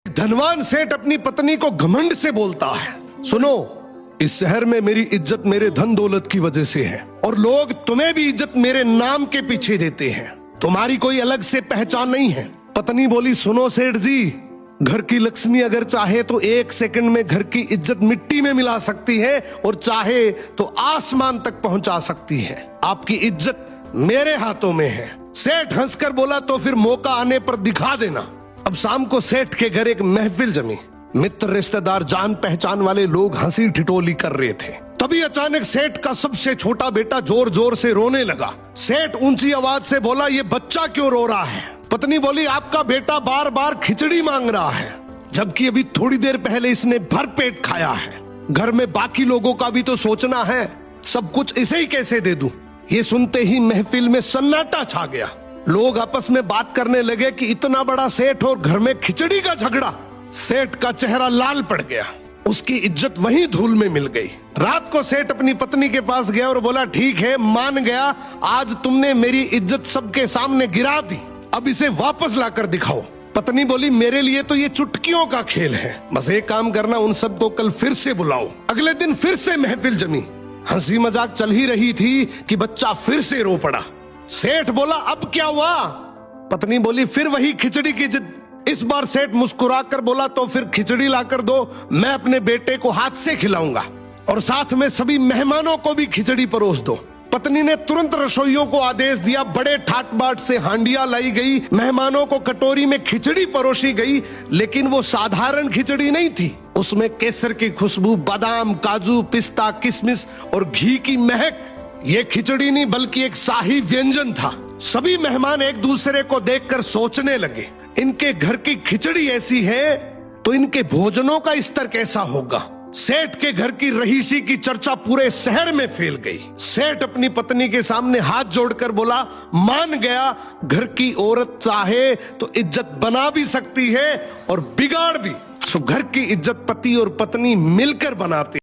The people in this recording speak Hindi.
धनवान सेठ अपनी पत्नी को घमंड से बोलता है, सुनो, इस शहर में मेरी इज्जत मेरे धन दौलत की वजह से है और लोग तुम्हें भी इज्जत मेरे नाम के पीछे देते हैं, तुम्हारी कोई अलग से पहचान नहीं है। पत्नी बोली, सुनो सेठ जी, घर की लक्ष्मी अगर चाहे तो 1 सेकंड में घर की इज्जत मिट्टी में मिला सकती है और चाहे तो आसमान तक पहुंचा सकती है। आपकी इज्जत मेरे हाथों में है। सेठ हंसकर बोला, तो फिर मौका आने पर दिखा देना। अब शाम को सेठ के घर एक महफिल जमी। मित्र, रिश्तेदार, जान पहचान वाले लोग हंसी ठिठोली कर रहे थे। तभी अचानक सेठ का सबसे छोटा बेटा जोर जोर से रोने लगा। सेठ ऊंची आवाज से बोला, ये बच्चा क्यों रो रहा है? पत्नी बोली, आपका बेटा बार बार खिचड़ी मांग रहा है, जबकि अभी थोड़ी देर पहले इसने भरपेट खाया है। घर में बाकी लोगों का भी तो सोचना है, सब कुछ इसे ही कैसे दे दूं? ये सुनते ही महफिल में सन्नाटा छा गया। लोग आपस में बात करने लगे कि इतना बड़ा सेठ और घर में खिचड़ी का झगड़ा। सेठ का चेहरा लाल पड़ गया, उसकी इज्जत वहीं धूल में मिल गई। रात को सेठ अपनी पत्नी के पास गया और बोला, ठीक है, मान गया, आज तुमने मेरी इज्जत सबके सामने गिरा दी, अब इसे वापस लाकर दिखाओ। पत्नी बोली, मेरे लिए तो ये चुटकियों का खेल है, बस एक काम करना, उन सबको कल फिर से बुलाओ। अगले दिन फिर से महफिल जमी। हंसी मजाक चल ही रही थी कि बच्चा फिर से रो पड़ा। सेठ बोला, अब क्या हुआ? पत्नी बोली, फिर वही खिचड़ी की जिद। इस बार सेठ मुस्कुराकर बोला, तो फिर खिचड़ी लाकर दो, मैं अपने बेटे को हाथ से खिलाऊंगा और साथ में सभी मेहमानों को भी खिचड़ी परोस दो। पत्नी ने तुरंत रसोइयों को आदेश दिया, बड़े ठाट बाट से हांडियां लाई गई, मेहमानों को कटोरी में खिचड़ी परोसी गई, लेकिन वो साधारण खिचड़ी नहीं थी। उसमें केसर की खुशबू, बादाम, काजू, पिस्ता, किशमिश और घी की महक। ये खिचड़ी नहीं बल्कि एक शाही व्यंजन था। सभी मेहमान एक दूसरे को देखकर सोचने लगे, इनके घर की खिचड़ी ऐसी है तो इनके भोजनों का स्तर कैसा होगा। सेठ के घर की रहीसी की चर्चा पूरे शहर में फैल गई। सेठ अपनी पत्नी के सामने हाथ जोड़कर बोला, मान गया, घर की औरत चाहे तो इज्जत बना भी सकती है और बिगाड़ भी। सो घर की इज्जत पति और पत्नी मिलकर बनाते।